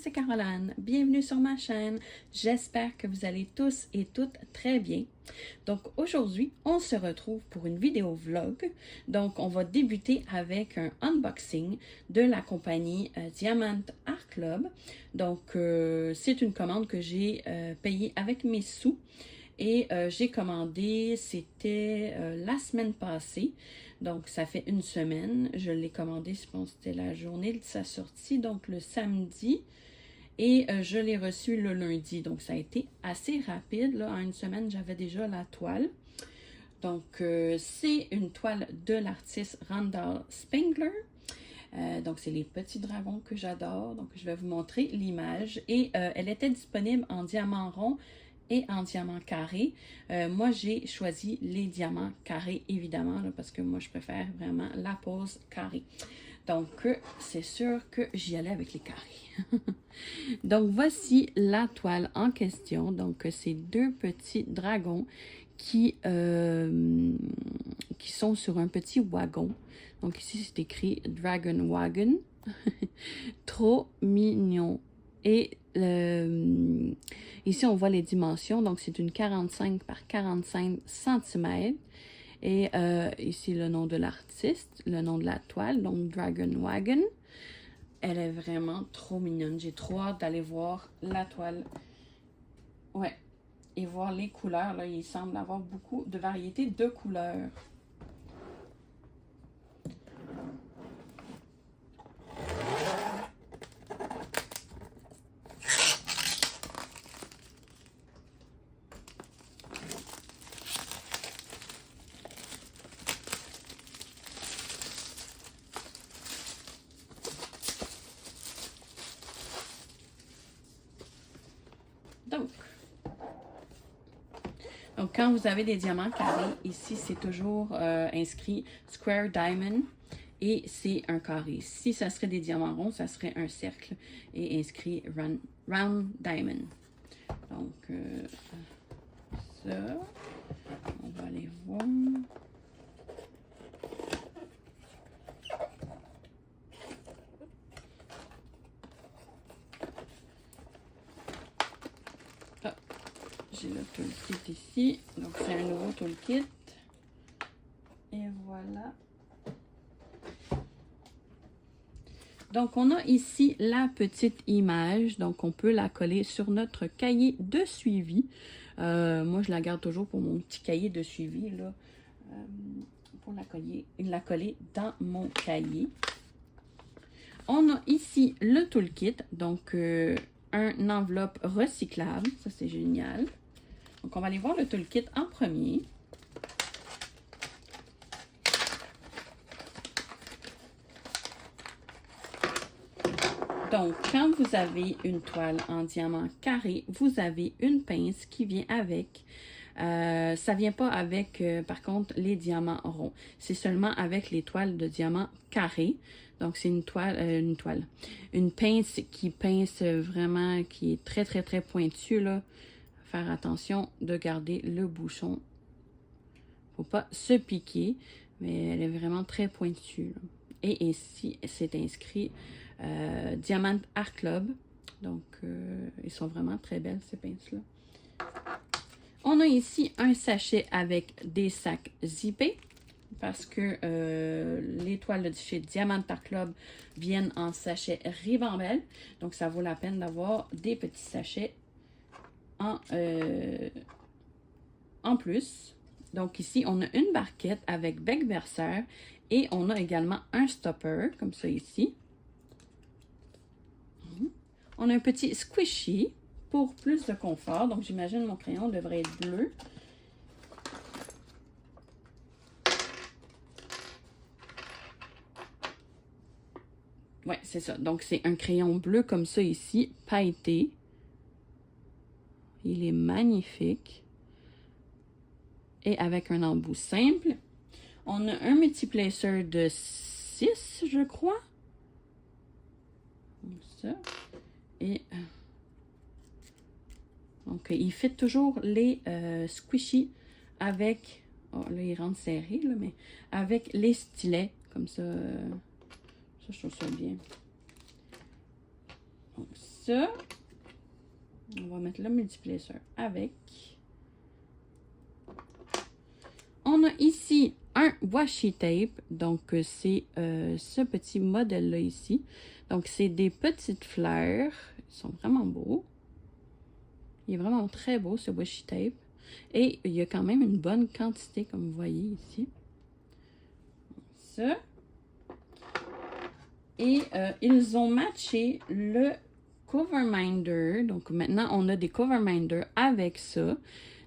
c'est Caroline. Bienvenue sur ma chaîne. J'espère que vous allez tous et toutes très bien. Donc aujourd'hui, on se retrouve pour une vidéo vlog. Donc on va débuter avec un unboxing de la compagnie Diamant Art Club. Donc c'est une commande que j'ai payée avec mes sous. Et j'ai commandé, c'était la semaine passée, donc ça fait une semaine. Je l'ai commandé, je pense que c'était la journée de sa sortie, donc le samedi. Et je l'ai reçu le lundi, donc ça a été assez rapide. Là. En une semaine, j'avais déjà la toile. Donc c'est une toile de l'artiste Randall Spengler. Donc, c'est les petits dragons que j'adore. Donc, je vais vous montrer l'image. Et elle était disponible en diamant rond et en diamant carré. Moi, j'ai choisi les diamants carrés, évidemment, là, parce que moi, je préfère vraiment la pose carrée. Donc, c'est sûr que j'y allais avec les carrés. Donc, voici la toile en question. Donc, c'est deux petits dragons qui sont sur un petit wagon. Donc, ici, c'est écrit Dragon Wagon. Trop mignon. Et ici, on voit les dimensions. Donc, c'est une 45 par 45 cm. Et ici, le nom de l'artiste, le nom de la toile, donc Dragon Wagon. Elle est vraiment trop mignonne. J'ai trop hâte d'aller voir la toile. Ouais. Et voir les couleurs. Là, il semble avoir beaucoup de variétés de couleurs. Donc, quand vous avez des diamants carrés, ici, c'est toujours inscrit Square Diamond et c'est un carré. Si ça serait des diamants ronds, ça serait un cercle et inscrit Round Diamond. Donc, ça, on va aller voir. J'ai le toolkit ici. Donc, c'est un nouveau toolkit. Et voilà. Donc, on a ici la petite image. Donc, on peut la coller sur notre cahier de suivi. Moi, je la garde toujours pour mon petit cahier de suivi, là. Pour la coller dans mon cahier. On a ici le toolkit. Donc, un enveloppe recyclable. Ça, c'est génial. Donc, on va aller voir le toolkit en premier. Donc, quand vous avez une toile en diamant carré, vous avez une pince qui vient avec. Ça ne vient pas avec, par contre, les diamants ronds. C'est seulement avec les toiles de diamant carré. Donc, c'est une pince qui pince vraiment, qui est très, très, très pointue, là. Faire attention de garder le bouchon. Faut pas se piquer, mais elle est vraiment très pointue, là. Et ici, c'est inscrit Diamant Art Club. Donc, ils sont vraiment très belles, ces pinces-là. On a ici un sachet avec des sacs zippés. Parce que les toiles de chez Diamant Art Club viennent en sachet ribambelle. Donc, ça vaut la peine d'avoir des petits sachets en plus. Donc, ici, on a une barquette avec bec berceur et on a également un stopper, comme ça ici. On a un petit squishy pour plus de confort. Donc, j'imagine mon crayon devrait être bleu. Ouais, c'est ça. Donc, c'est un crayon bleu comme ça ici, pailleté. Il est magnifique. Et avec un embout simple. On a un multiplacer de 6, je crois. Comme ça. Et donc, il fait toujours les squishy avec... Oh, là, il rentre serré, là, mais avec les stylets. Comme ça, ça, je trouve ça bien. Donc ça, on va mettre le multiplaceur avec. On a ici un washi tape, donc c'est ce petit modèle-là ici. Donc c'est des petites fleurs, ils sont vraiment beaux. Il est vraiment très beau ce washi tape. Et il y a quand même une bonne quantité, comme vous voyez ici. Ça. Et ils ont matché le Coverminder. Donc maintenant, on a des Coverminder avec ça.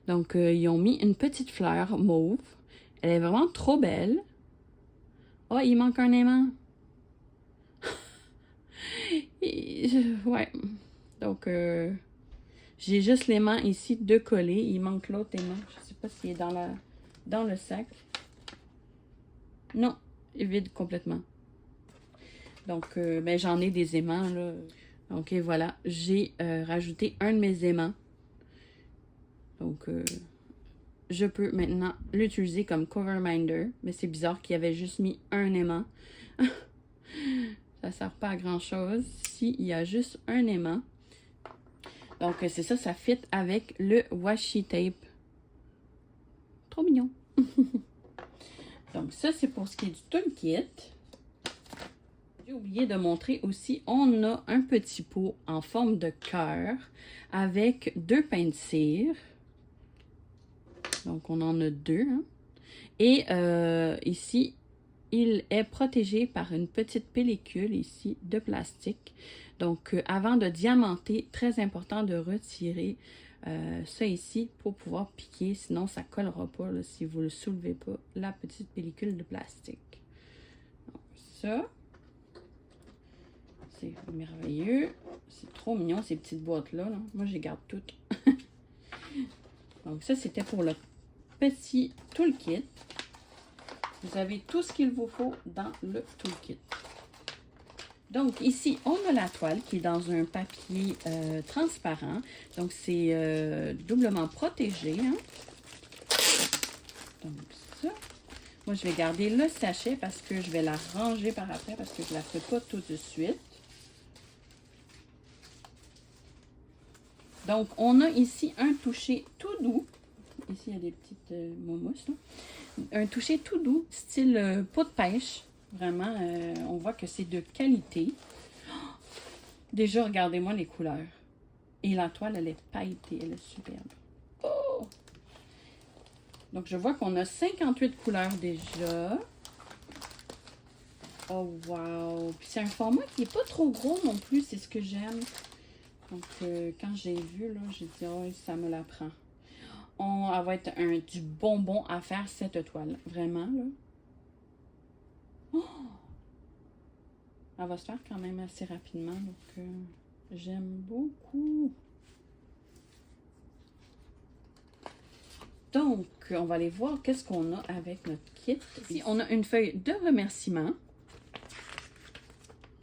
Donc, ils ont mis une petite fleur mauve. Elle est vraiment trop belle. Oh, il manque un aimant. Ouais. Donc, j'ai juste l'aimant ici de coller. Il manque l'autre aimant. Je ne sais pas s'il est dans le sac. Non, il est vide complètement. Donc, ben, j'en ai des aimants, là. Donc, et voilà. J'ai rajouté un de mes aimants. Donc, je peux maintenant l'utiliser comme Coverminder. Mais c'est bizarre qu'il avait juste mis un aimant. Ça ne sert pas à grand-chose s'il y a juste un aimant. Donc, c'est ça, ça fit avec le washi tape. Trop mignon. Donc, ça, c'est pour ce qui est du toolkit. J'ai oublié de montrer aussi, on a un petit pot en forme de cœur avec 2 pains de cire. Donc, on en a 2. Hein. Et ici, il est protégé par une petite pellicule ici de plastique. Donc, avant de diamanter, très important de retirer ça ici pour pouvoir piquer. Sinon, ça ne collera pas là, si vous ne soulevez pas la petite pellicule de plastique. Donc, ça, c'est merveilleux. C'est trop mignon, ces petites boîtes-là. Là. Moi, je les garde toutes. Donc, ça, c'était pour le petit toolkit. Vous avez tout ce qu'il vous faut dans le toolkit. Donc, ici, on a la toile qui est dans un papier transparent. Donc, c'est doublement protégé. Hein? Donc, ça. Moi, je vais garder le sachet parce que je vais la ranger par après parce que je ne la fais pas tout de suite. Donc, on a ici un toucher tout doux. Ici, il y a des petites momousses. Là. Un toucher tout doux, style peau de pêche. Vraiment, on voit que c'est de qualité. Oh! Déjà, regardez-moi les couleurs. Et la toile, elle est pailletée. Elle est superbe. Oh! Donc, je vois qu'on a 58 couleurs déjà. Oh, wow! Puis, c'est un format qui n'est pas trop gros non plus. C'est ce que j'aime. Donc, quand j'ai vu, là, j'ai dit, oh, ça me la prend. Elle va être du bonbon à faire, cette toile. Vraiment, là. Oh! Elle va se faire quand même assez rapidement. Donc, j'aime beaucoup. Donc, on va aller voir qu'est-ce qu'on a avec notre kit. Ici, on a une feuille de remerciement.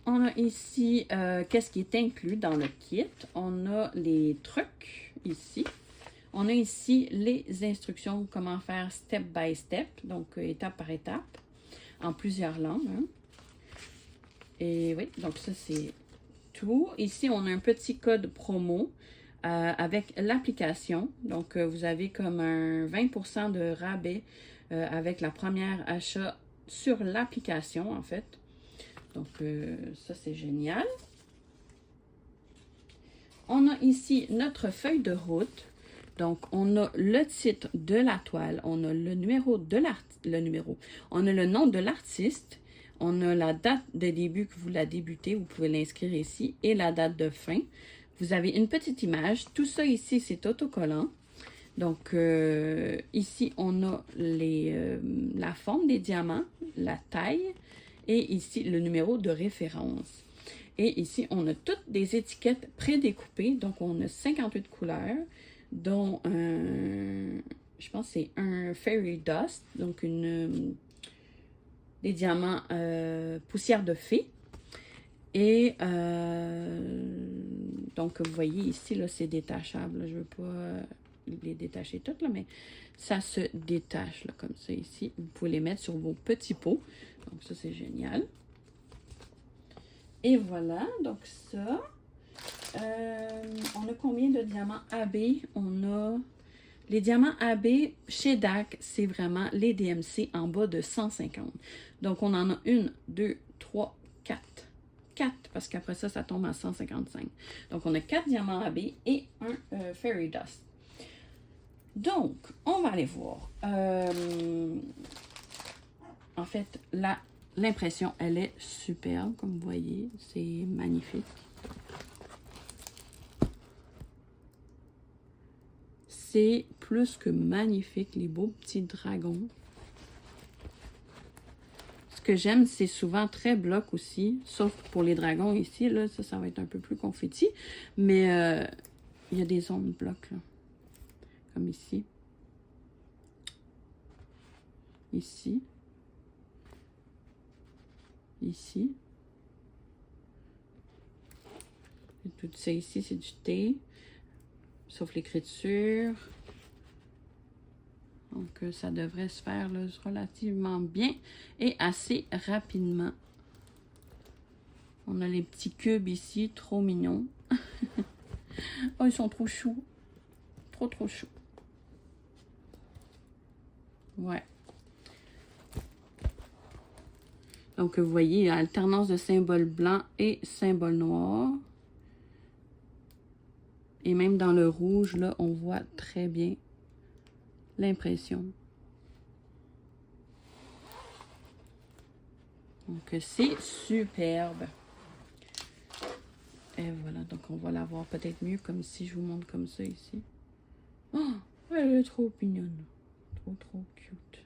On a ici qu'est-ce qui est inclus dans le kit. On a les trucs ici. On a ici les instructions, comment faire step by step, donc étape par étape, en plusieurs langues. Hein. Et oui, donc ça c'est tout. Ici, on a un petit code promo avec l'application. Donc, vous avez comme un 20% de rabais avec la première achat sur l'application, en fait. Donc, ça, c'est génial. On a ici notre feuille de route. Donc, on a le titre de la toile, on a le numéro de on a le nom de l'artiste, on a la date de début que vous la débutez, vous pouvez l'inscrire ici, et la date de fin. Vous avez une petite image. Tout ça ici, c'est autocollant. Donc, ici, on a la forme des diamants, la taille, et ici, le numéro de référence. Et ici, on a toutes des étiquettes prédécoupées. Donc, on a 58 couleurs, dont je pense que c'est un Fairy Dust, donc des diamants poussière de fée. Et donc, vous voyez ici, là, c'est détachable. Là. Je ne veux pas les détacher toutes, là, mais ça se détache là, comme ça ici. Vous pouvez les mettre sur vos petits pots. Donc, ça, c'est génial. Et voilà, donc ça. On a combien de diamants AB? On a... Les diamants AB chez DAC, c'est vraiment les DMC en bas de 150. Donc, on en a 1, 2, 3, 4. 4, parce qu'après ça, ça tombe à 155. Donc, on a 4 diamants AB et un Fairy Dust. Donc, on va aller voir. En fait, l'impression, elle est superbe, comme vous voyez. C'est magnifique. C'est plus que magnifique, les beaux petits dragons. Ce que j'aime, c'est souvent très bloc aussi. Sauf pour les dragons ici, là, ça va être un peu plus confetti. Mais il y a des zones blocs, là. Comme ici. Ici. Ici. Et tout ça ici, c'est du thé. Sauf l'écriture. Donc, ça devrait se faire là, relativement bien et assez rapidement. On a les petits cubes ici, trop mignons. Oh, ils sont trop choux. Trop, trop choux. Ouais. Donc, vous voyez, alternance de symboles blancs et symboles noirs. Et même dans le rouge, là, on voit très bien l'impression. Donc, c'est superbe. Et voilà, donc on va la voir peut-être mieux comme si je vous montre comme ça ici. Oh, elle est trop mignonne. Trop, trop cute.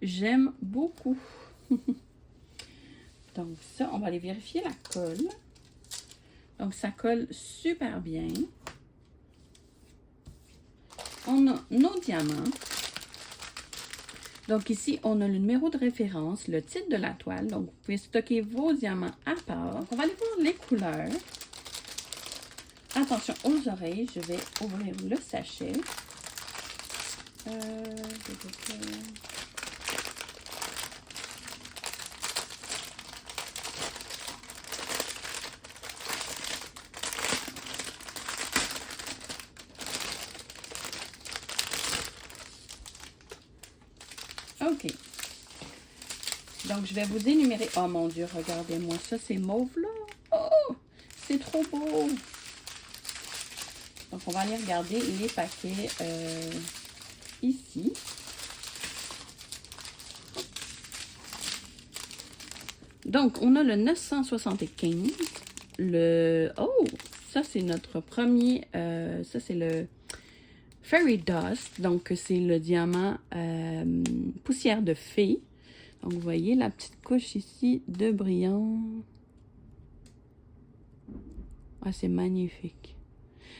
J'aime beaucoup. Donc ça, on va aller vérifier la colle. Donc ça colle super bien. On a nos diamants. Donc ici, on a le numéro de référence, le titre de la toile. Donc vous pouvez stocker vos diamants à part. On va aller voir les couleurs. Attention aux oreilles, je vais ouvrir le sachet. OK. Donc, je vais vous énumérer. Oh mon Dieu, regardez-moi ça, c'est mauve là. Oh, c'est trop beau. Donc, on va aller regarder les paquets ici. Donc, on a le 975. Oh, ça, c'est notre premier. Ça, c'est le Fairy Dust. Donc, c'est le diamant poussière de fée. Donc, vous voyez la petite couche ici de brillant. Ah, c'est magnifique.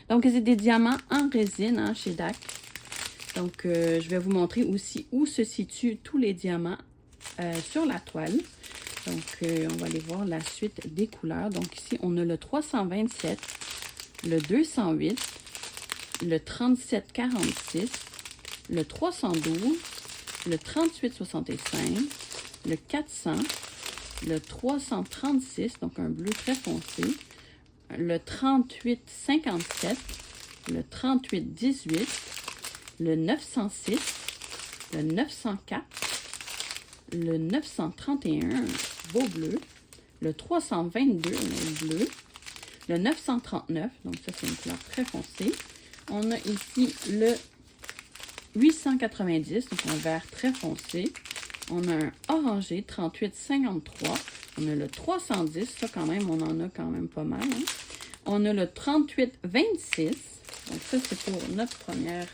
Donc, c'est des diamants en résine hein, chez DAC. Donc, je vais vous montrer aussi où se situent tous les diamants sur la toile. Donc, on va aller voir la suite des couleurs. Donc, ici, on a le 327, le 208, le 3746, le 312, le 3865, le 400, le 336, donc un bleu très foncé, le 3857, le 3818, le 906, le 904, le 931, beau bleu, le 322, bleu, le 939, donc ça c'est une couleur très foncée. On a ici le 890, donc un vert très foncé. On a un orangé 3853. On a le 310, ça quand même, on en a quand même pas mal. Hein. On a le 3826, donc ça c'est pour notre première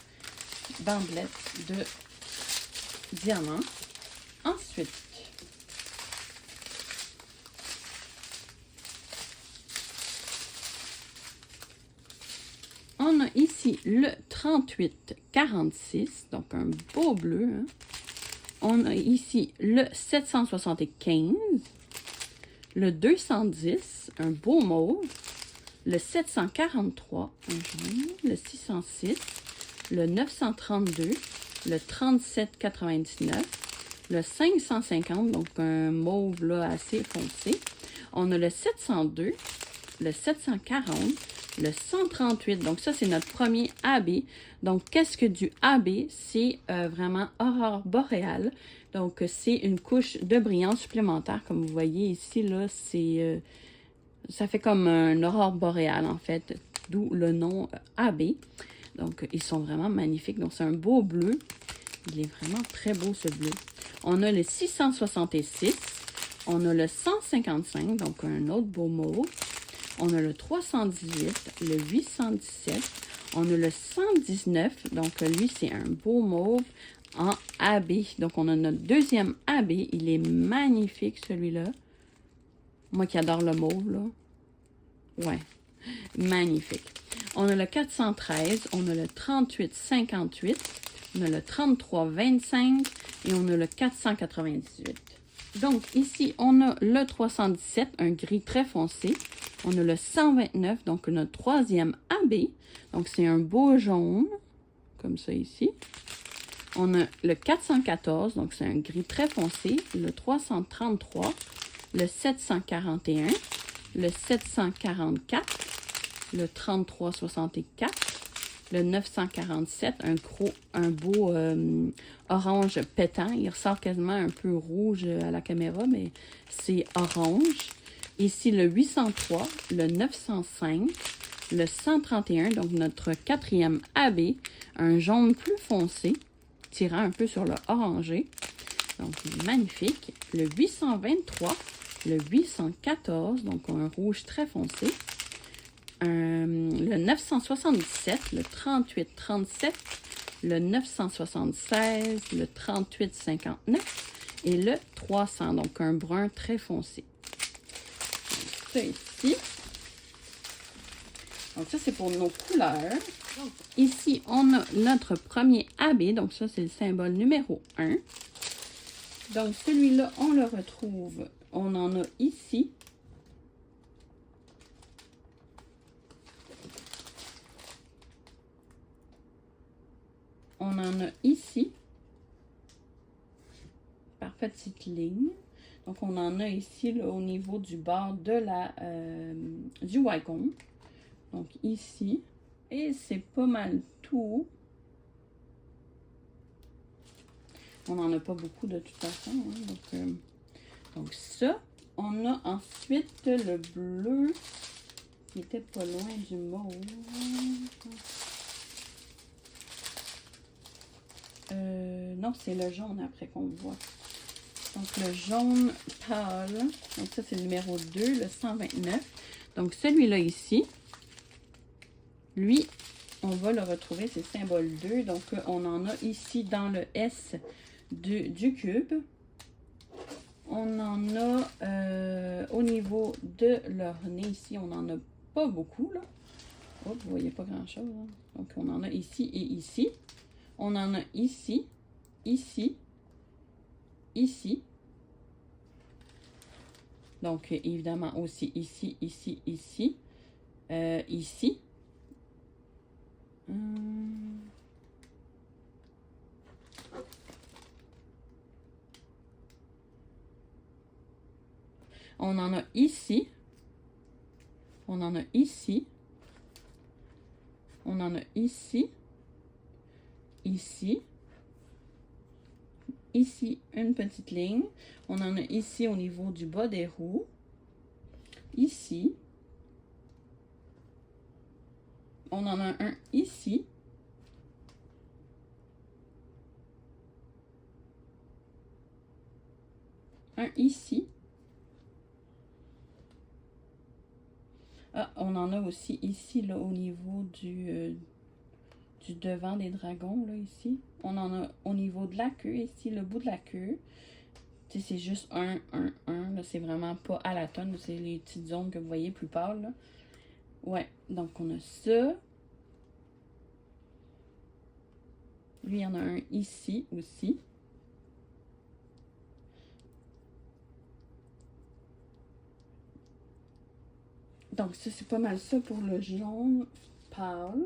bandelette de diamants. Ensuite, on a ici le 3846, donc un beau bleu. Hein. On a ici le 775, le 210, un beau mauve, le 743, un jaune, le 606, le 932, le 3799, le 550, donc un mauve là assez foncé. On a le 702, le 740, le 138. Donc, ça, c'est notre premier AB. Donc, qu'est-ce que du AB? C'est vraiment aurore boréale. Donc, c'est une couche de brillance supplémentaire. Comme vous voyez ici, là, c'est... ça fait comme un aurore boréale, en fait, d'où le nom AB. Donc, ils sont vraiment magnifiques. Donc, c'est un beau bleu. Il est vraiment très beau, ce bleu. On a le 666. On a le 155, donc un autre beau mauve. On a le 318, le 817. On a le 119, donc lui, c'est un beau mauve en AB. Donc, on a notre deuxième AB. Il est magnifique, celui-là. Moi qui adore le mauve, là. Ouais, magnifique. On a le 413, on a le 3858, on a le 3325 et on a le 498. Donc, ici, on a le 317, un gris très foncé. On a le 129, donc notre troisième AB. Donc, c'est un beau jaune, comme ça ici. On a le 414, donc c'est un gris très foncé. Le 333, le 741, le 744, le 3364, le 947, un beau orange pétant. Il ressort quasiment un peu rouge à la caméra, mais c'est orange. Ici, le 803, le 905, le 131, donc notre quatrième AB, un jaune plus foncé, tirant un peu sur le orangé. Donc, magnifique. Le 823, le 814, donc un rouge très foncé. Le 977, le 3837, le 976, le 3859 et le 300, donc un brun très foncé. Donc, ça ici. Donc ça, c'est pour nos couleurs. Donc, ici, on a notre premier AB, donc ça, c'est le symbole numéro 1. Donc, celui-là, on le retrouve, on en a ici. On en a ici, par petites lignes. Donc, on en a ici, là, au niveau du bord de du Wacom. Donc, ici. Et c'est pas mal tout. On n'en a pas beaucoup de toute façon. Hein, donc, ça. On a ensuite le bleu qui était pas loin du mauve. Non, c'est le jaune après qu'on voit. Donc, le jaune pâle. Donc, ça, c'est le numéro 2, le 129. Donc, celui-là ici, lui, on va le retrouver, c'est symbole 2. Donc, on en a ici dans le S du cube. On en a au niveau de leur nez ici, on n'en a pas beaucoup, là. Oh, vous voyez pas grand-chose. Hein? Donc, on en a ici et ici. On en a ici, ici, ici. Donc, évidemment, aussi ici, ici, ici, ici. On en a ici. On en a ici. On en a ici. Ici. Ici, une petite ligne. On en a ici au niveau du bas des roues. Ici. On en a un ici. Un ici. Ah, on en a aussi ici, là, au niveau du devant des dragons, là, ici. On en a au niveau de la queue, ici, le bout de la queue. Tu sais, c'est juste un, là. C'est vraiment pas à la tonne. C'est les petites zones que vous voyez plus pâles, là. Ouais, donc on a ça. Lui, il y en a un ici aussi. Donc, ça, c'est pas mal ça pour le jaune pâle.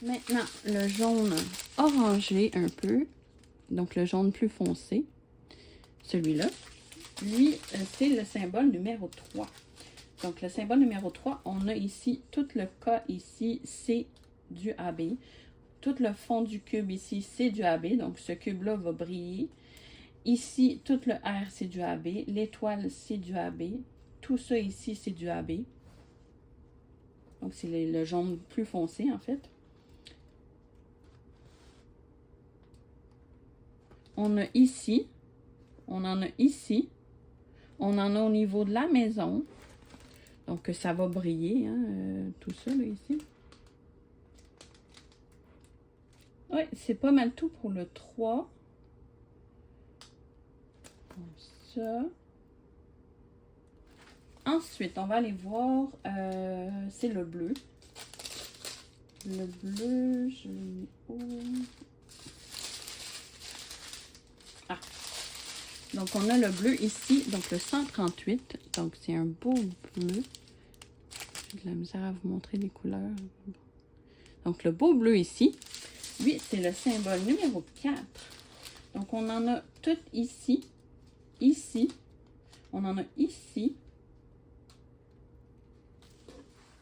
Maintenant, le jaune orangé un peu. Donc, le jaune plus foncé. Celui-là. Lui, c'est le symbole numéro 3. Donc, le symbole numéro 3, on a ici tout le K ici, c'est du AB. Tout le fond du cube ici, c'est du AB. Donc, ce cube-là va briller. Ici, tout le R, c'est du AB. L'étoile, c'est du AB. Tout ça ici, c'est du AB. Donc, c'est le jaune plus foncé, en fait. On a ici. On en a ici. On en a au niveau de la maison. Donc, ça va briller, hein, tout ça, là, ici. Oui, c'est pas mal tout pour le 3. Comme ça. Ensuite, on va aller voir, c'est le bleu. Le bleu, je l'ai mis où? Ah! Donc, on a le bleu ici, donc le 138. Donc, c'est un beau bleu. J'ai de la misère à vous montrer les couleurs. Donc, le beau bleu ici, lui, c'est le symbole numéro 4. Donc, on en a tout ici, ici. On en a ici.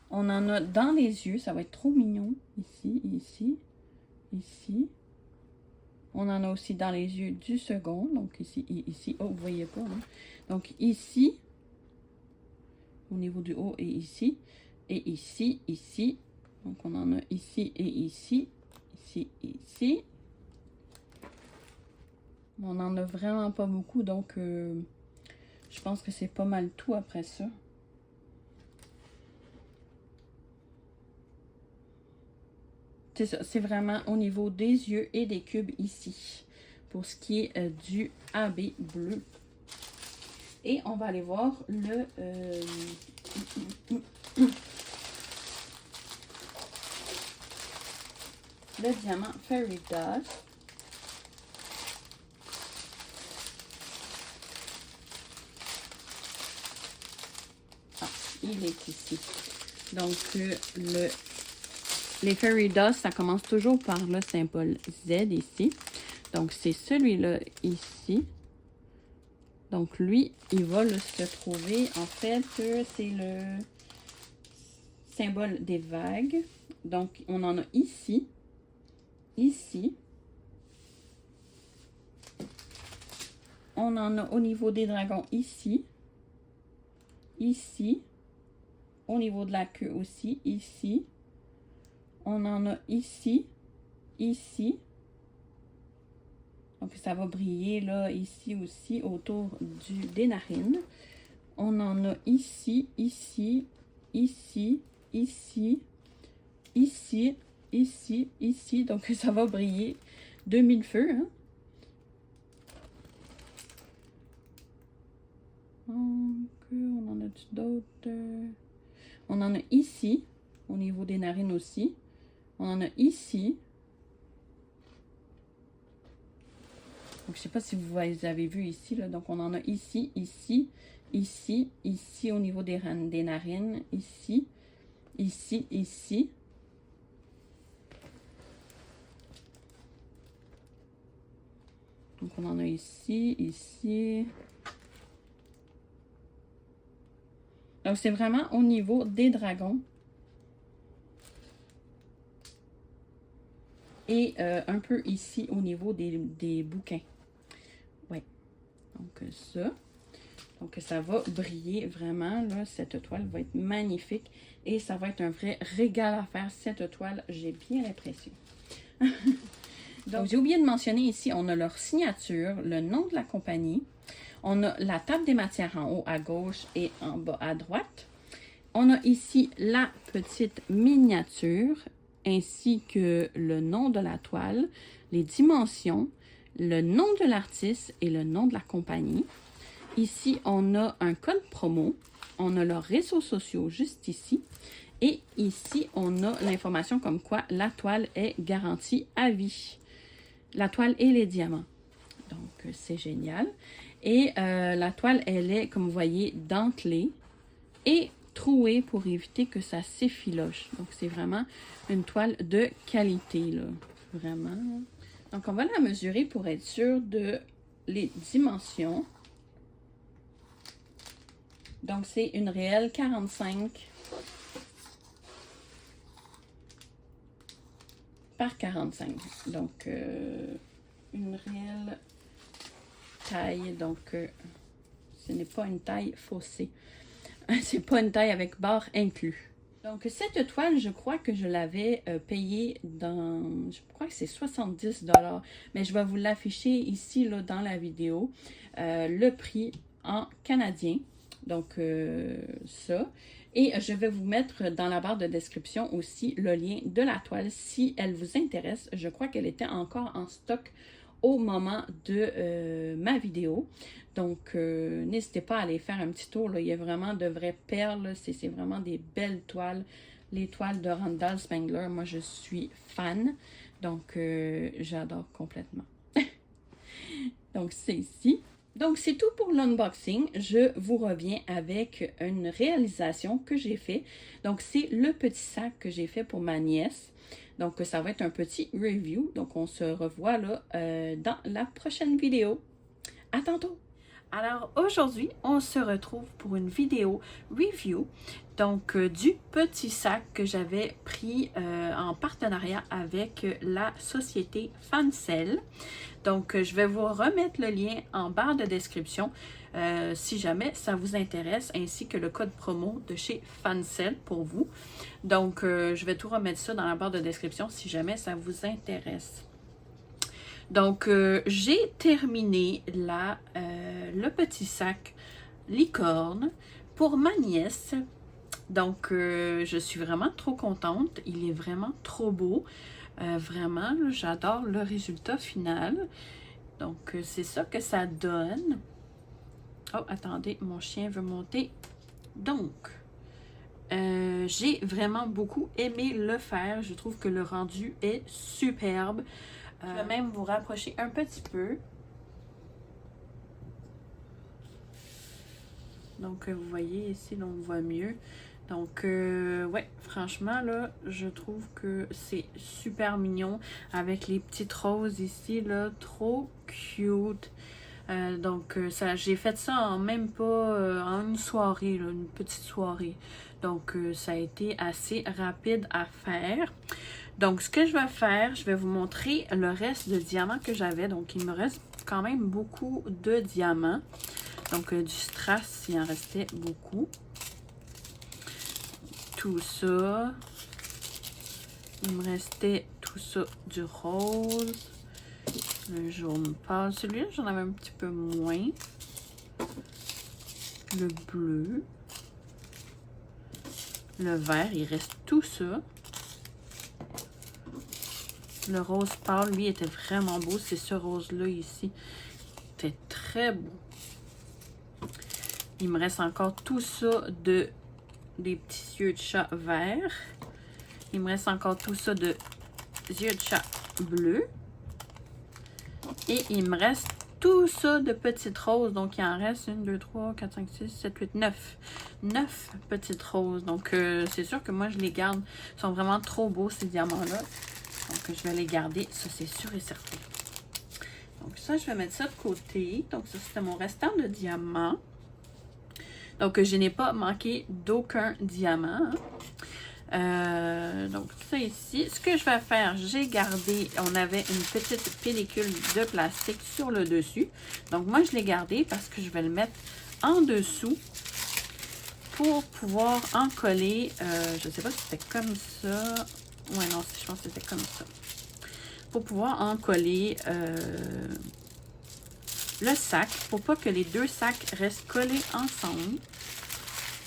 On en a dans les yeux, ça va être trop mignon. Ici, ici, ici. On en a aussi dans les yeux du second. Donc ici et ici. Oh, vous voyez pas. Hein? Donc ici, au niveau du haut et ici. Et ici, ici. Donc on en a ici et ici. Ici et ici. On n'en a vraiment pas beaucoup. Donc je pense que c'est pas mal tout après ça. C'est ça, c'est vraiment au niveau des yeux et des cubes ici, pour ce qui est du AB bleu. Et on va aller voir le diamant Fairy Dust. Ah, il est ici. Donc, les Fairy Dust, ça commence toujours par le symbole Z ici. Donc, c'est celui-là ici. Donc, lui, il va se trouver, en fait, c'est le symbole des vagues. Donc, on en a ici, ici. On en a au niveau des dragons ici, ici. Au niveau de la queue aussi, ici. On en a ici, ici. Donc, ça va briller là, ici aussi, autour des narines. On en a ici, ici, ici, ici, ici, ici, ici. Donc, ça va briller 2000 feux. Hein? Donc, on en a d'autres. On en a ici, au niveau des narines aussi. On en a ici. Donc, je ne sais pas si vous avez vu ici. Là. Donc, on en a ici, ici, ici, ici, au niveau des narines. Ici, ici, ici. Donc, on en a ici, ici. Donc, c'est vraiment au niveau des dragons. Et un peu ici au niveau des bouquins. Oui. Donc, ça. Donc, ça va briller vraiment. Là, cette toile va être magnifique. Et ça va être un vrai régal à faire, cette toile. J'ai bien l'impression. Donc, j'ai oublié de mentionner ici, on a leur signature, le nom de la compagnie. On a la table des matières en haut à gauche et en bas à droite. On a ici la petite miniature, ainsi que le nom de la toile, les dimensions, le nom de l'artiste et le nom de la compagnie. Ici, on a un code promo. On a leurs réseaux sociaux juste ici. Et ici, on a l'information comme quoi la toile est garantie à vie. La toile et les diamants. Donc, c'est génial. Et la toile, elle est, comme vous voyez, dentelée et trouée pour éviter que ça s'effiloche. Donc, c'est vraiment une toile de qualité, là. Vraiment. Donc, on va la mesurer pour être sûr de les dimensions. Donc, c'est une réelle 45 par 45. Donc, une réelle taille. Donc, ce n'est pas une taille faussée. C'est pas une taille avec barre inclus. Donc, cette toile, je crois que je l'avais payée dans, je crois que c'est 70 $. Mais je vais vous l'afficher ici, là, dans la vidéo. Le prix en canadien. Donc, ça. Et je vais vous mettre dans la barre de description aussi le lien de la toile si elle vous intéresse. Je crois qu'elle était encore en stock au moment de ma vidéo. Donc, n'hésitez pas à aller faire un petit tour. Là. Il y a vraiment de vraies perles. C'est vraiment des belles toiles. Les toiles de Randall Spangler, moi, je suis fan. Donc, j'adore complètement. Donc, c'est ici. Donc, c'est tout pour l'unboxing. Je vous reviens avec une réalisation que j'ai fait. Donc, c'est le petit sac que j'ai fait pour ma nièce. Donc, ça va être un petit review. Donc, on se revoit là dans la prochaine vidéo. À tantôt! Alors, aujourd'hui, on se retrouve pour une vidéo review. Donc, du petit sac que j'avais pris en partenariat avec la société Fancel. Donc, je vais vous remettre le lien en barre de description si jamais ça vous intéresse, ainsi que le code promo de chez Fancel pour vous. Donc, je vais tout remettre ça dans la barre de description si jamais ça vous intéresse. Donc, j'ai terminé le petit sac licorne pour ma nièce. Donc, je suis vraiment trop contente. Il est vraiment trop beau. Vraiment, j'adore le résultat final. Donc, c'est ça que ça donne. Oh, attendez, mon chien veut monter. Donc, j'ai vraiment beaucoup aimé le faire. Je trouve que le rendu est superbe. Je vais même vous rapprocher un petit peu. Donc, vous voyez ici, là, on voit mieux. Donc, ouais, franchement, là, je trouve que c'est super mignon avec les petites roses ici, là, trop cute. Donc, j'ai fait ça en même pas en une soirée, là, une petite soirée. Donc, ça a été assez rapide à faire. Donc, ce que je vais faire, je vais vous montrer le reste de diamants que j'avais. Donc, il me reste quand même beaucoup de diamants. Donc, du strass, il en restait beaucoup. Tout ça. Il me restait tout ça du rose. Le jaune pâle. Celui-là, j'en avais un petit peu moins. Le bleu. Le vert, il reste tout ça. Le rose pâle, lui, était vraiment beau. C'est ce rose-là ici. C'était très beau. Il me reste encore tout ça des petits yeux de chat verts. Il me reste encore tout ça de yeux de chat bleus. Et il me reste tout ça de petites roses. Donc, il en reste 1, 2, 3, 4, 5, 6, 7, 8, 9. 9 petites roses. Donc, c'est sûr que moi, je les garde. Ils sont vraiment trop beaux, ces diamants-là. Donc, je vais les garder. Ça, c'est sûr et certain. Donc, ça, je vais mettre ça de côté. Donc, ça, c'était mon restant de diamants. Donc, je n'ai pas manqué d'aucun diamant. Donc, ça ici. Ce que je vais faire, j'ai gardé, on avait une petite pellicule de plastique sur le dessus. Donc, moi, je l'ai gardé parce que je vais le mettre en dessous pour pouvoir en coller. Je ne sais pas si c'était comme ça. Ouais, non, je pense que c'était comme ça. Pour pouvoir en coller le sac, pour pas que les deux sacs restent collés ensemble.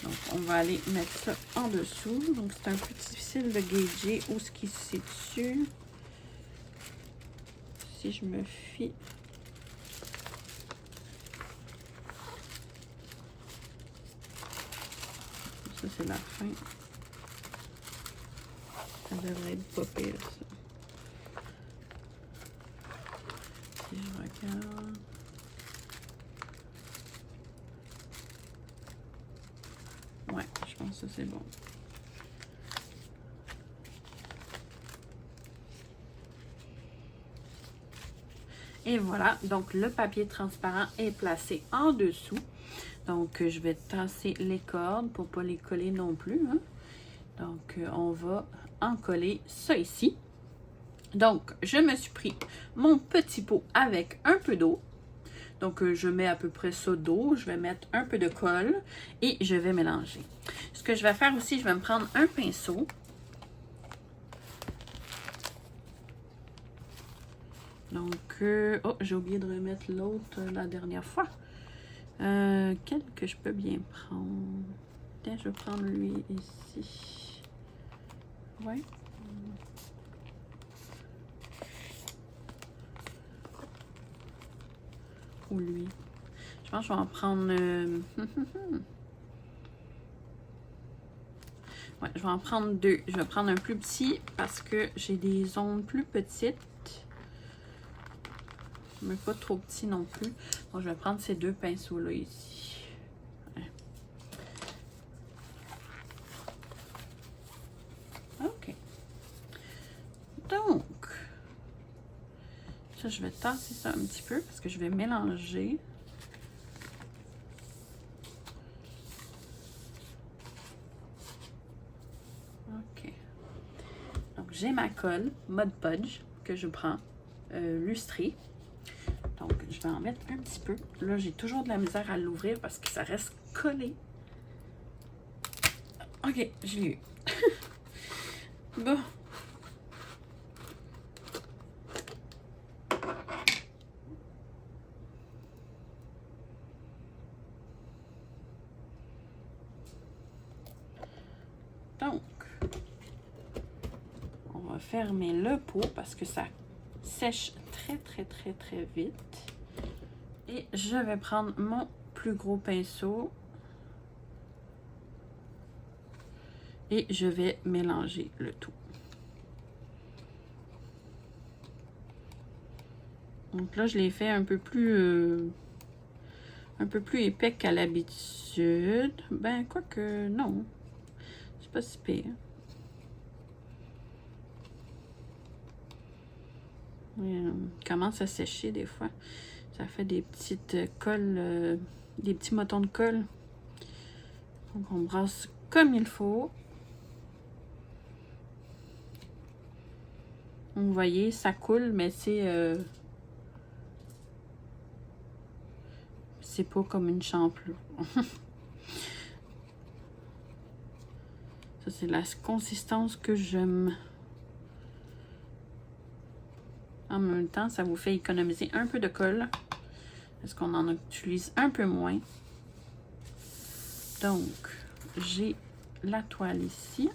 Donc, on va aller mettre ça en dessous. Donc, c'est un peu difficile de gager où ce qui se situe. Si je me fie. Ça, c'est la fin. Ça devrait être pas pire, ça. Si je regarde. Ouais, je pense que c'est bon. Et voilà, donc le papier transparent est placé en dessous. Donc, je vais tasser les cordes pour ne pas les coller non plus, hein. Donc, on va en coller ça ici. Donc, je me suis pris mon petit pot avec un peu d'eau. Donc, je mets à peu près ça d'eau. Je vais mettre un peu de colle et je vais mélanger. Ce que je vais faire aussi, je vais me prendre un pinceau. Donc, oh, j'ai oublié de remettre l'autre la dernière fois. Quel que je peux bien prendre? Tiens, je vais prendre lui ici. Ouais. Ou lui. Je pense que je vais en prendre... ouais, je vais en prendre deux. Je vais prendre un plus petit parce que j'ai des ondes plus petites. Mais pas trop petit non plus. Donc, je vais prendre ces deux pinceaux-là ici. Ouais. OK. Donc, ça, je vais tasser ça un petit peu parce que je vais mélanger. OK. Donc, j'ai ma colle Mod Podge que je prends lustrée. Donc, je vais en mettre un petit peu. Là, j'ai toujours de la misère à l'ouvrir parce que ça reste collé. OK, je l'ai eu. Bon. Donc, on va fermer le pot parce que ça sèche très vite. Et je vais prendre mon plus gros pinceau. Et je vais mélanger le tout. Donc là, je l'ai fait un peu plus épais qu'à l'habitude. Ben, quoique, non. C'est pas si pire. Il commence à sécher des fois. Ça fait des petites colles, des petits motons de colle. Donc, on brasse comme il faut. Vous voyez, ça coule, mais c'est pas comme une champlure. Ça, c'est la consistance que j'aime. En même temps, ça vous fait économiser un peu de colle. Parce qu'on en utilise un peu moins. Donc, j'ai la toile ici.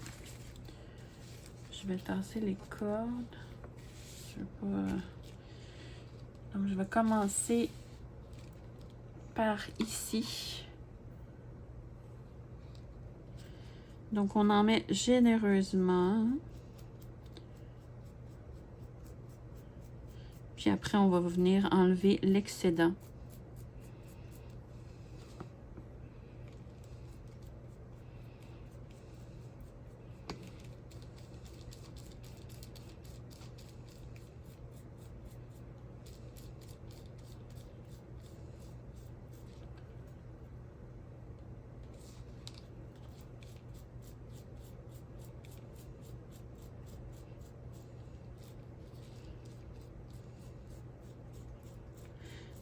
Je vais tasser les cordes. Je vais pas... Donc, je vais commencer par ici. Donc, on en met généreusement. Puis après, on va venir enlever l'excédent.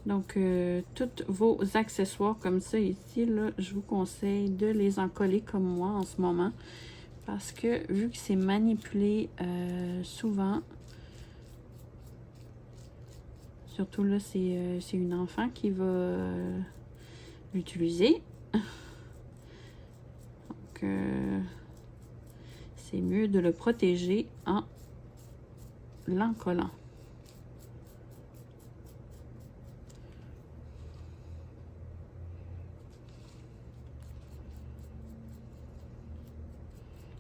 Donc, tous vos accessoires comme ça ici, là, je vous conseille de les encoller comme moi en ce moment. Parce que vu que c'est manipulé souvent, surtout là, c'est une enfant qui va l'utiliser. Donc, c'est mieux de le protéger en l'encollant.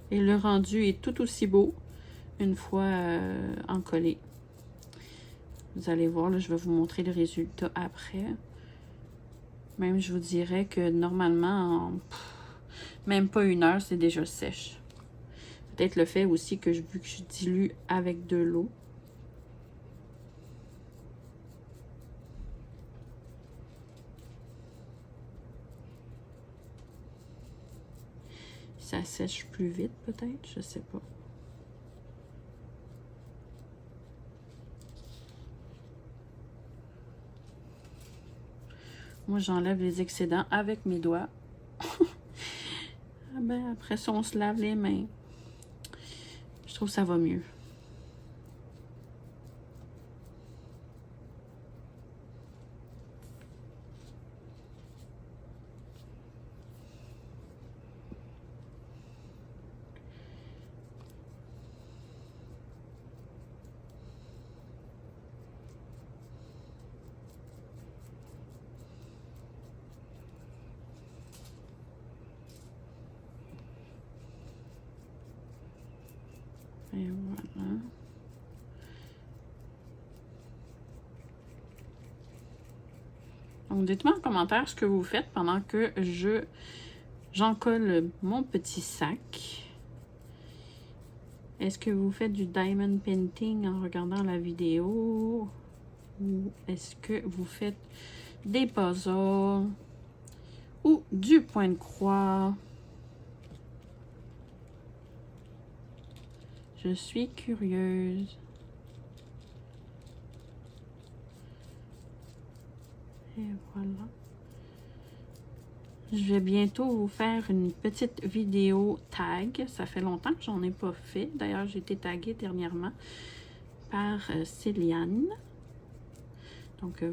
Et le rendu est tout aussi beau une fois encollé. Vous allez voir, là, je vais vous montrer le résultat après. Même, je vous dirais que normalement, même pas 1 heure, c'est déjà sèche. Peut-être le fait aussi que vu que je dilue avec de l'eau. ça sèche plus vite peut-être, je sais pas. Moi, j'enlève les excédents avec mes doigts. Ah ben, après ça, on se lave les mains. Je trouve que ça va mieux. Et voilà. Donc, dites-moi en commentaire ce que vous faites pendant que j'en colle mon petit sac. Est-ce que vous faites du diamond painting en regardant la vidéo? Ou est-ce que vous faites des puzzles? Ou du point de croix? Je suis curieuse. Et voilà. Je vais bientôt vous faire une petite vidéo tag. Ça fait longtemps que j'en ai pas fait. D'ailleurs, j'ai été taguée dernièrement par Céliane. Donc,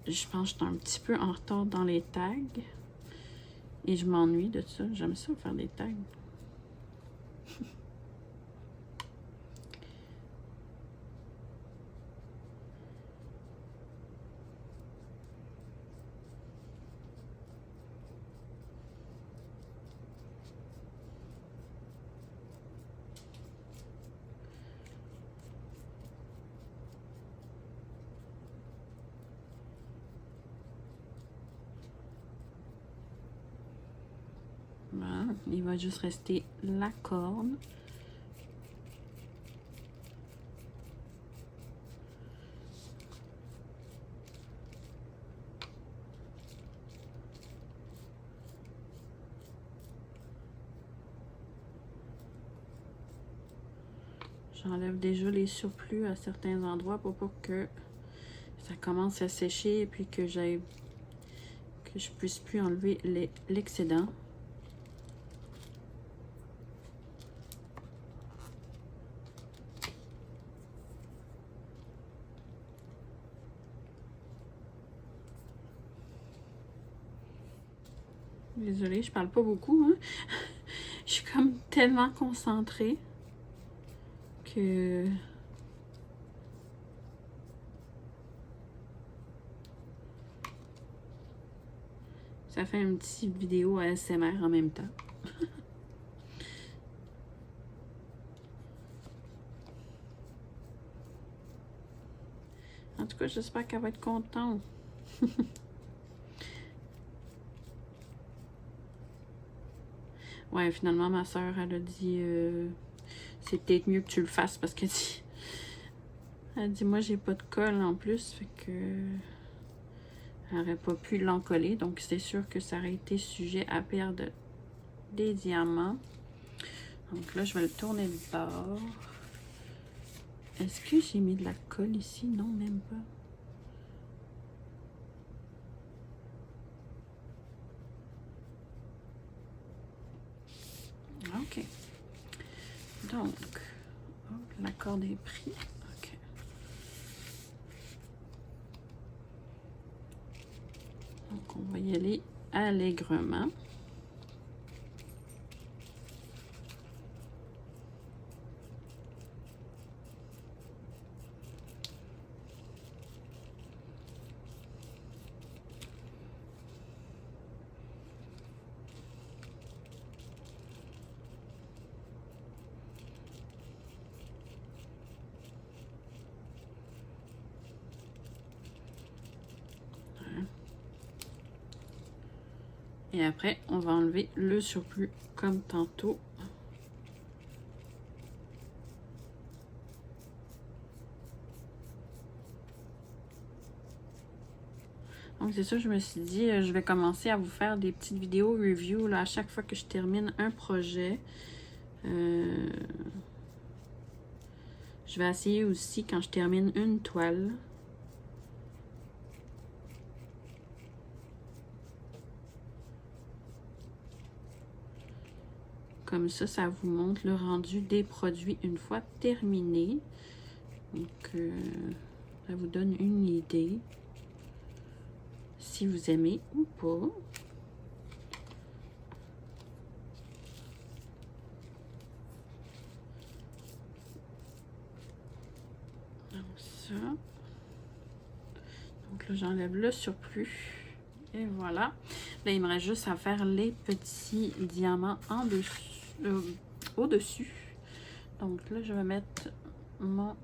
je pense que je suis un petit peu en retard dans les tags. Et je m'ennuie de ça. J'aime ça faire des tags. Voilà. Il va juste rester la corne. J'enlève déjà les surplus à certains endroits pour pas que ça commence à sécher et puis que je puisse plus enlever l'excédent. Désolée, je parle pas beaucoup, hein. Je suis comme tellement concentrée que ça fait une petite vidéo ASMR en même temps. En tout cas, j'espère qu'elle va être contente. Ouais, finalement, ma soeur, elle a dit c'est peut-être mieux que tu le fasses parce qu'elle dit, elle dit moi, j'ai pas de colle en plus, fait que elle n'aurait pas pu l'encoller. Donc, c'est sûr que ça aurait été sujet à perdre des diamants. Donc là, je vais le tourner de bord. Est-ce que j'ai mis de la colle ici? Non, même pas. OK. Donc, la corde est prise. OK. Donc, on va y aller allègrement. Et après, on va enlever le surplus comme tantôt. Donc c'est ça, je me suis dit, je vais commencer à vous faire des petites vidéos review là, à chaque fois que je termine un projet. Je vais essayer aussi quand je termine une toile. Comme ça vous montre le rendu des produits une fois terminé. Donc, ça vous donne une idée si vous aimez ou pas. Donc ça. Donc là, j'enlève le surplus. Et voilà. Là, il me reste juste à faire les petits diamants en dessus, au-dessus. Donc là, je vais mettre mon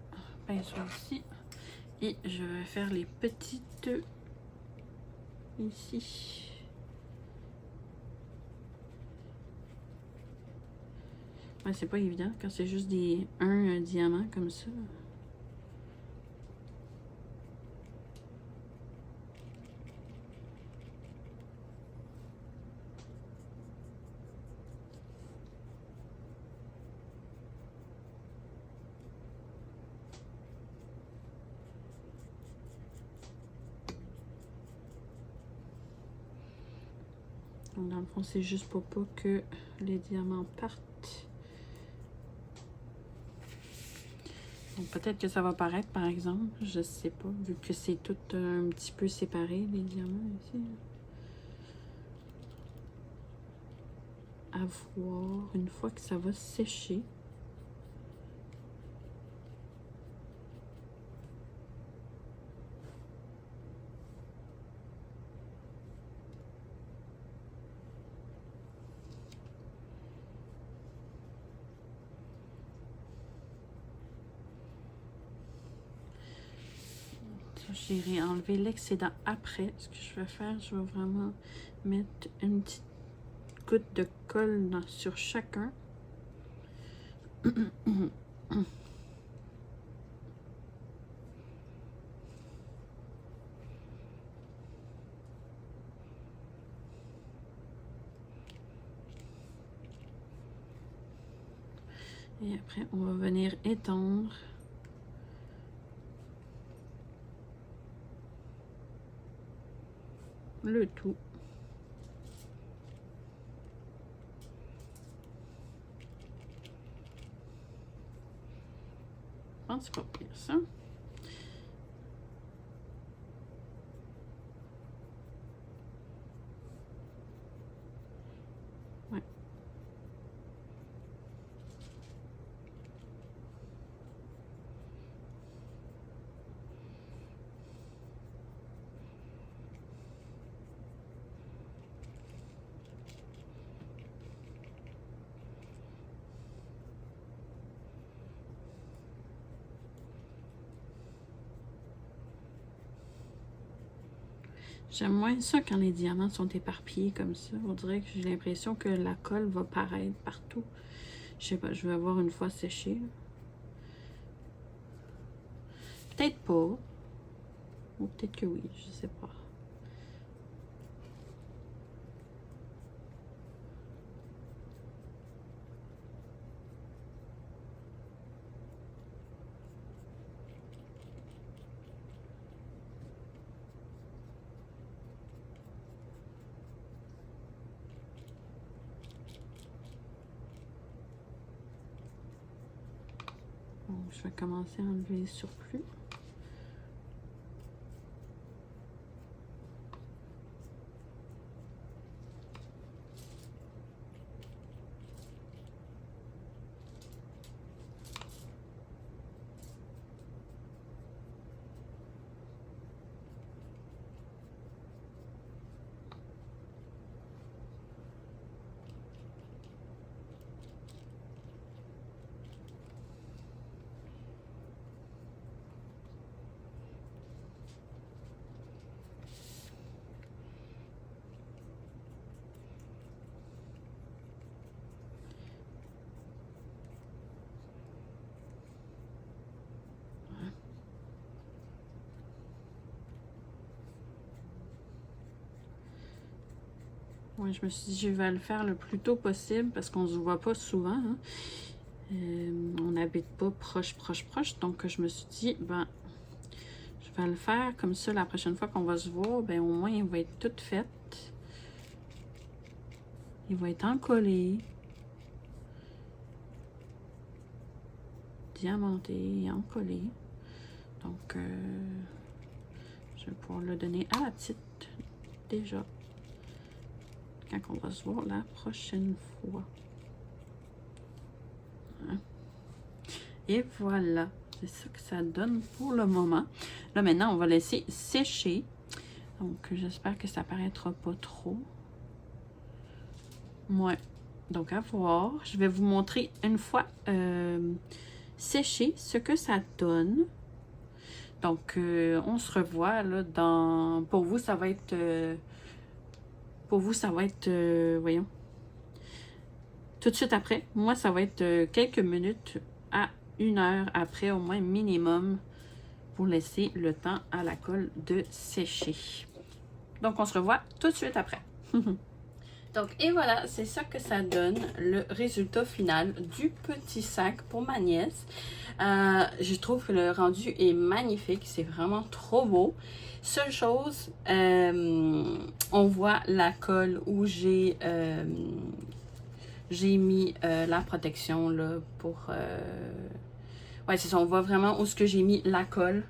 pinceau ici. Et je vais faire les petites ici. Ouais, c'est pas évident quand c'est juste un diamant comme ça. Donc, dans le fond, c'est juste pour pas que les diamants partent. Donc, peut-être que ça va paraître, par exemple. Je sais pas, vu que c'est tout un petit peu séparé, les diamants ici. À voir une fois que ça va sécher. J'irai enlever l'excédent après. Ce que je vais faire, je vais vraiment mettre une petite goutte de colle sur chacun. Et après, on va venir étendre. Le tout. Je pense que c'est pas pire ça. Ouais. J'aime moins ça quand les diamants sont éparpillés comme ça. On dirait que j'ai l'impression que la colle va paraître partout. Je sais pas, je vais voir une fois séché. Peut-être pas. Ou peut-être que oui, je sais pas. Donc, je vais commencer à enlever les surplus. Oui, je me suis dit, je vais le faire le plus tôt possible parce qu'on ne se voit pas souvent. Hein. On n'habite pas proche. Donc, je me suis dit, ben, je vais le faire comme ça la prochaine fois qu'on va se voir. Ben, au moins, il va être tout fait. Il va être encollé. Diamanté et encollé. Donc, je vais pouvoir le donner à la petite déjà. Quand on va se voir la prochaine fois. Hein? Et voilà. C'est ça que ça donne pour le moment. Là, maintenant, on va laisser sécher. Donc, j'espère que ça paraîtra pas trop. Ouais. Donc, à voir. Je vais vous montrer une fois séché ce que ça donne. Donc, on se revoit là dans... Pour vous, ça va être... voyons. Tout de suite après. Moi, ça va être quelques minutes à 1 heure après, au moins minimum, pour laisser le temps à la colle de sécher. Donc, on se revoit tout de suite après. Donc, et voilà, c'est ça que ça donne, le résultat final du petit sac pour ma nièce. Je trouve que le rendu est magnifique, c'est vraiment trop beau. Seule chose, on voit la colle où j'ai mis la protection là pour... ouais, c'est ça, on voit vraiment où ce que j'ai mis la colle.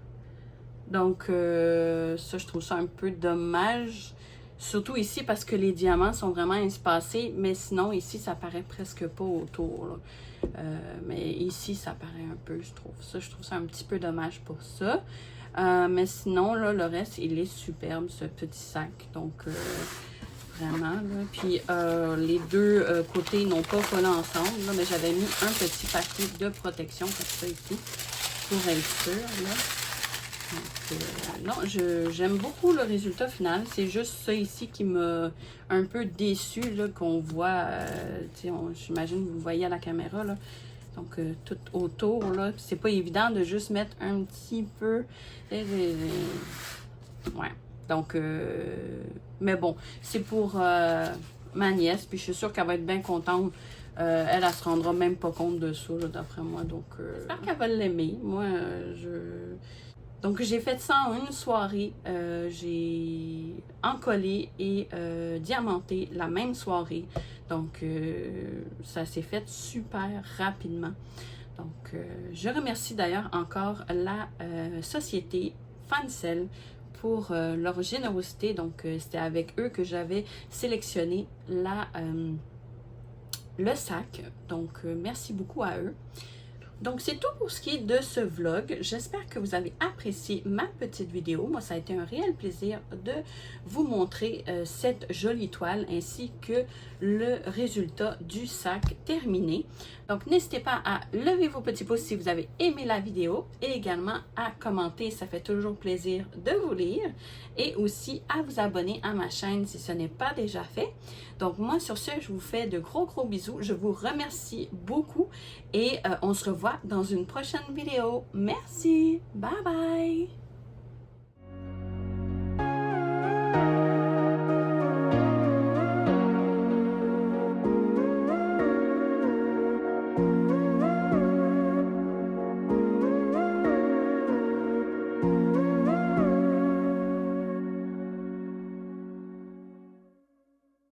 Donc, ça, je trouve ça un peu dommage. Surtout ici parce que les diamants sont vraiment espacés, mais sinon ici ça paraît presque pas autour. Mais ici ça paraît un peu, je trouve ça un petit peu dommage pour ça. Mais sinon là, le reste il est superbe ce petit sac. Donc vraiment là. Puis les deux côtés n'ont pas collé ensemble, là, mais j'avais mis un petit paquet de protection comme ça ici pour être sûr là. Donc, non, j'aime beaucoup le résultat final. C'est juste ça ici qui m'a un peu déçu qu'on voit. J'imagine que vous le voyez à la caméra. Là. Donc, tout autour, là. C'est pas évident de juste mettre un petit peu. Ouais. Donc, mais bon, c'est pour ma nièce. Puis, je suis sûre qu'elle va être bien contente. Elle se rendra même pas compte de ça, d'après moi. Donc, j'espère qu'elle va l'aimer. Moi, Donc, j'ai fait ça en une soirée. J'ai encollé et diamanté la même soirée. Donc, ça s'est fait super rapidement. Donc, je remercie d'ailleurs encore la société Fancel pour leur générosité. Donc, c'était avec eux que j'avais sélectionné le sac. Donc, merci beaucoup à eux. Donc, c'est tout pour ce qui est de ce vlog. J'espère que vous avez apprécié ma petite vidéo. Moi, ça a été un réel plaisir de vous montrer cette jolie toile ainsi que le résultat du sac terminé. Donc, n'hésitez pas à lever vos petits pouces si vous avez aimé la vidéo et également à commenter. Ça fait toujours plaisir de vous lire et aussi à vous abonner à ma chaîne si ce n'est pas déjà fait. Donc, moi, sur ce, je vous fais de gros bisous. Je vous remercie beaucoup et on se revoit dans une prochaine vidéo. Merci. Bye bye.